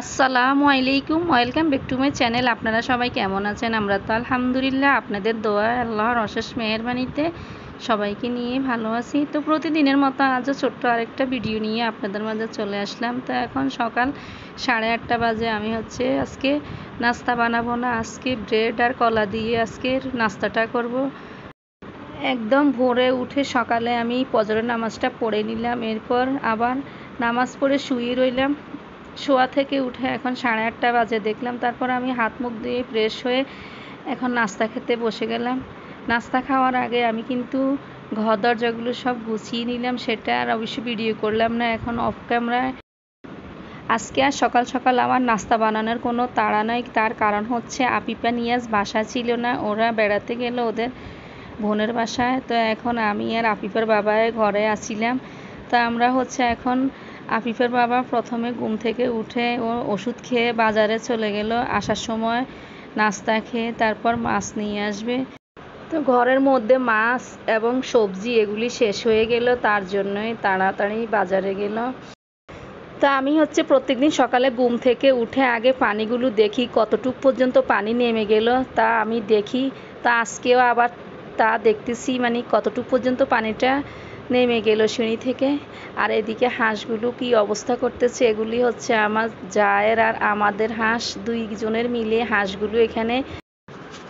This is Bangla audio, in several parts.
আসসালামু আলাইকুম, welcome back to my channel. আপনারা সবাই কেমন আছেন? আমরা তো আলহামদুলিল্লাহ আপনাদের দোয়া আল্লাহর অশেষ মেহেরবানিতে সবাইকে নিয়ে ভালো আছি। তো প্রতিদিনের মতো আজও ছোট্ট আরেকটা ভিডিও নিয়ে আপনাদের মাঝে চলে আসলাম। তো এখন সকাল 8:30 বাজে। আমি আজকে নাস্তা বানাবো না, আজকে ব্রেড আর কলা দিয়ে আজকের নাস্তাটা করব। একদম ভোরে উঠে সকালে আমি ফজরের নামাজটা পড়ে নিলাম, এরপর আবার নামাজ পড়ে শুয়ে রইলাম। শোয়া থেকে উঠে এখন 8:30 বাজে দেখলাম, তারপর আমি হাত মুখ দিয়ে ফ্রেশ হয়ে এখন নাস্তা খেতে বসে গেলাম। নাস্তা খাওয়ার আগে আমি কিন্তু ঘর দরজাগুলো সব গুছিয়ে নিলাম, সেটা আর অবশ্য ভিডিও করলাম না এখন অফ ক্যামেরায়। আজকে আর সকাল সকাল আমার নাস্তা বানানোর কোনো তাড়া নাই, তার কারণ আপিপা নিয়াজ বাসা ছিল না, ওরা বেড়াতে গেল ওদের বোনের বাসায়। তো এখন আমি আর আফিফার বাবায় ঘরে আসছিলাম। তো আমরা এখন আফিফার বাবা প্রথমে ঘুম থেকে উঠে ও ওষুধ খেয়ে বাজারে চলে গেল, আসার সময় নাস্তা খেয়ে তারপর মাছ নিয়ে আসবে। তো ঘরের মধ্যে মাছ এবং সবজি এগুলি শেষ হয়ে গেল, তার জন্যই তাড়াতাড়ি বাজারে গেল। তা আমি প্রত্যেকদিন সকালে ঘুম থেকে উঠে আগে পানিগুলো দেখি কতটুক পর্যন্ত পানি নেমে গেল, তা আমি দেখি। তা আজকেও আবার তা দেখতেছি, মানে কতটুক পর্যন্ত পানিটা নেমে গেল সিঁড়ি থেকে। আর এদিকে হাঁসগুলো কি অবস্থা করতেছে, এগুলি আমার জায়ের আর আমাদের হাঁস, দুইজনের মিলে হাঁসগুলো এখানে।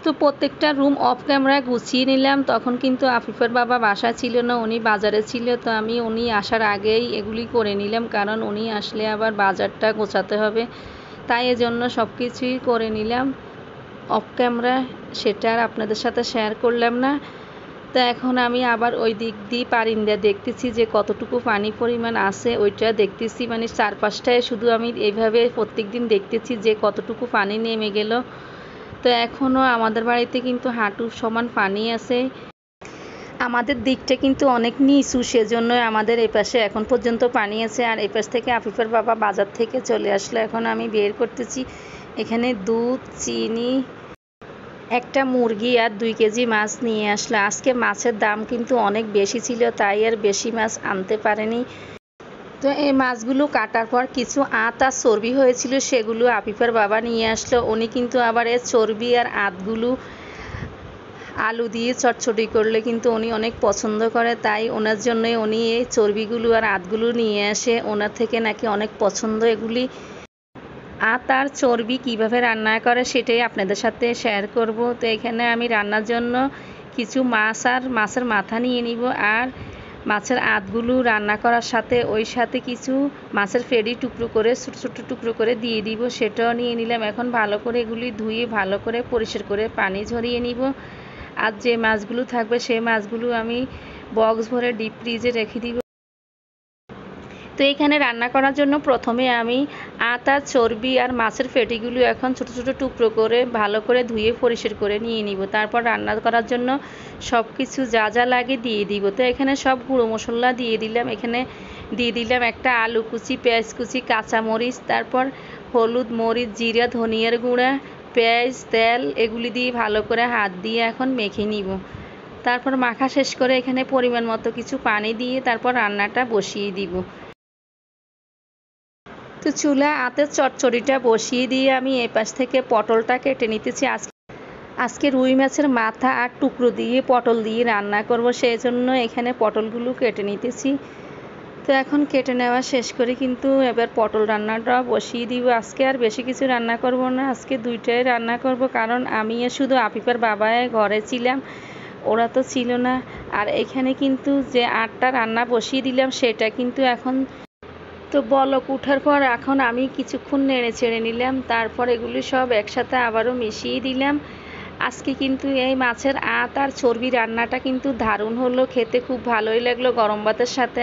তো প্রত্যেকটা রুম অফ ক্যামেরা গুছিয়ে নিলাম। তখন কিন্তু আফিফার বাবা বাসা ছিল না, উনি বাজারে ছিল। তো আমি উনি আসার আগেই এগুলি করে নিলাম, কারণ উনি আসলে আবার বাজারটা গোছাতে হবে, তাই এজন্য সব কিছুই করে নিলাম অফ ক্যামেরা, সেটা আর আপনাদের সাথে শেয়ার করলাম না। তো এখন আমি আবার ওই দিক দিয়ে পারিন্দা দেখতেছি যে কতটুকু পানি পরিমাণ আছে, ওইটা দেখতেছি। মানে চারপাশটায় শুধু আমি এইভাবে প্রত্যেক দিন দেখতেছি যে কতটুকু পানি নেমে গেল। তো এখনও আমাদের বাড়িতে কিন্তু হাঁটুর সমান পানি আছে। আমাদের দিকটা কিন্তু অনেক নিচু, সেজন্য আমাদের এপাশে এখন পর্যন্ত পানি আছে। আর এপাশ থেকে আফিফার বাবা বাজার থেকে চলে আসলো, এখন আমি বের করতেছি। এখানে দুধ, চিনি, একটা মুরগি আর 2 কেজি মাছ নিয়ে আসলো। আজকে মাছের দাম কিন্তু অনেক বেশি ছিল, তাই আর বেশি মাছ আনতে পারেনি। তো এই মাছগুলো কাটার পর কিছু আঁত আর চর্বি হয়েছিল, সেগুলো আফিফার বাবা নিয়ে আসলো। উনি কিন্তু আবার এই চর্বি আর আঁতগুলো আলু দিয়ে চটচটি করলে কিন্তু উনি অনেক পছন্দ করে, তাই ওনার জন্যই উনি এই চর্বিগুলো আর আঁতগুলো নিয়ে আসে। ওনার থেকে নাকি অনেক পছন্দ এগুলি। আঁত আর চর্বি কীভাবে রান্না করে সেটাই আপনাদের সাথে শেয়ার করব। তো এখানে আমি রান্নার জন্য কিছু মাছ আর মাছের মাথা নিয়ে নিব, আর মাছের আঁতগুলো রান্না করার সাথে ওই সাথে কিছু মাছের ফেডি টুকরো করে ছোটো ছোটো টুকরো করে দিয়ে দিব, সেটাও নিয়ে নিলাম। এখন ভালো করে এগুলি ধুয়ে ভালো করে পরিষ্কার করে পানি ঝরিয়ে নিব। আর যে মাছগুলো থাকবে সেই মাছগুলো আমি বক্স ভরে ডিপ ফ্রিজে রেখে দিব। তো এখানে রান্না করার জন্য প্রথমে আমি আটা, চর্বি আর মাছের ফেটিগুলো এখন ছোট ছোট টুকরো করে ভালো করে ধুয়ে পরিষ্কার করে নিয়ে নিব। তারপর রান্না করার জন্য সব কিছু যা যা লাগে দিয়ে দিব। তো এখানে সব গুঁড়ো মশলা দিয়ে দিলাম। এখানে দিয়ে দিলাম একটা আলু কুচি, পেঁয়াজ কুচি, কাঁচামরিচ, তারপর হলুদ, মরিচ, জিরা, ধনিয়ার গুঁড়া, পেঁয়াজ, তেল, এগুলি দিয়ে ভালো করে হাত দিয়ে এখন মেখে নিব। তারপর মাখা শেষ করে এখানে পরিমাণ মতো কিছু পানি দিয়ে তারপর রান্নাটা বসিয়ে দিব। তো চুলা আতের চচ্চড়িটা বসিয়ে দিয়ে আমি এপাশ থেকে পটলটা কেটে নিতেছি। আজকে রুই মাছের মাথা আর টুকরো দিয়ে পটল দিয়ে রান্না করব, সেই জন্য এখানে পটলগুলো কেটে নিতেছি। তো এখন কেটে নেওয়া শেষ করে কিন্তু এবার পটল রান্নাটা বসিয়ে দিব। আজকে আর বেশি কিছু রান্না করব না, আজকে দুইটাই রান্না করব, কারণ আমি শুধু আফিফার বাবায় ঘরে ছিলাম, ওরা তো ছিল না। আর এখানে কিন্তু যে আটটা রান্না বসিয়ে দিলাম সেটা কিন্তু এখন তো বলক উঠার পর এখন আমি কিছুক্ষণ নেড়ে চেড়ে নিলাম, তারপর এগুলি সব একসাথে আবারও মিশিয়ে দিলাম। আজকে কিন্তু এই মাছের আঁত আর চর্বি রান্নাটা কিন্তু দারুণ হলো, খেতে খুব ভালোই লাগলো গরম ভাতের সাথে।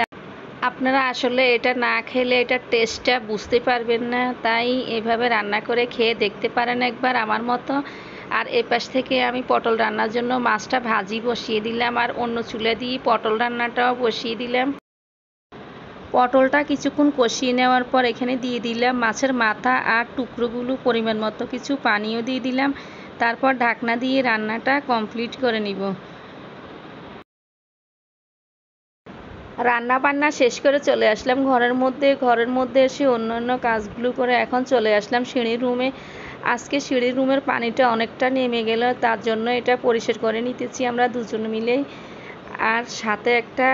আপনারা আসলে এটা না খেলে এটার টেস্টটা বুঝতে পারবেন না, তাই এভাবে রান্না করে খেয়ে দেখতে পারেন একবার আমার মতো। আর এপাশ থেকে আমি পটল রান্নার জন্য মাছটা ভাজি বসিয়ে দিলাম, আর অন্য চুলা দিয়ে পটল রান্নাটাও বসিয়ে দিলাম। পটলটা কিছুক্ষণ কষিয়ে নেওয়ার পর এখানে দিয়ে দিলাম মাছের মাথা আর টুকরোগুলো, পরিমাণ মতো কিছু পানিও দিয়ে দিলাম। তারপর ঢাকনা দিয়ে রান্নাটা কমপ্লিট করে নিব। রান্না বান্না শেষ করে চলে আসলাম ঘরের মধ্যে এসে অন্যান্য কাজগুলো করে এখন চলে আসলাম সিঁড়ির রুমে। আজকে সিঁড়ির রুমের পানিটা অনেকটা নেমে গেল, তার জন্য এটা পরিষ্কার করে নিতেছি আমরা দুজন মিলেই। আর সাথে একটা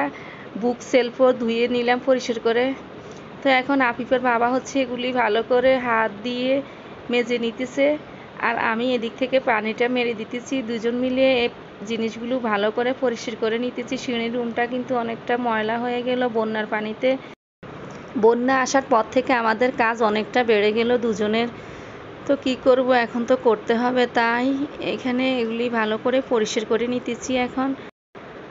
বুক সেলফও ধুয়ে নিলাম পরিষ্কার করে। তো এখন আফিফের বাবা হচ্ছে এগুলি ভালো করে হাত দিয়ে মেজে নিতেছে, আর আমি এদিক থেকে পানিটা মেরে দিতেছি। দুজন মিলে এই জিনিসগুলো ভালো করে পরিষ্কার করে নিতেছি। সিঁড়ির রুমটা কিন্তু অনেকটা ময়লা হয়ে গেল বন্যার পানিতে। বন্যা আসার পর থেকে আমাদের কাজ অনেকটা বেড়ে গেল দুজনের। তো কি করব, এখন তো করতে হবে, তাই এখানে এগুলি ভালো করে পরিষ্কার করে নিতেছি এখন।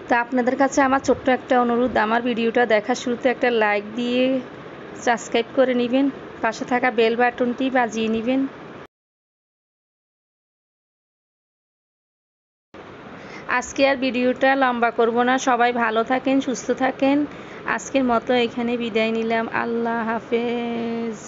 তা আপনাদের কাছে আমার ছোট্ট একটা অনুরোধ, আমার ভিডিওটা দেখার শুরুতে একটা লাইক দিয়ে সাবস্ক্রাইব করে নেবেন, পাশে থাকা বেল বাটনটি বাজিয়ে নেবেন। আজকে আর ভিডিওটা লম্বা করব না, সবাই ভালো থাকেন, সুস্থ থাকেন। আজকের মতো এখানে বিদায় নিলাম, আল্লাহ হাফেজ।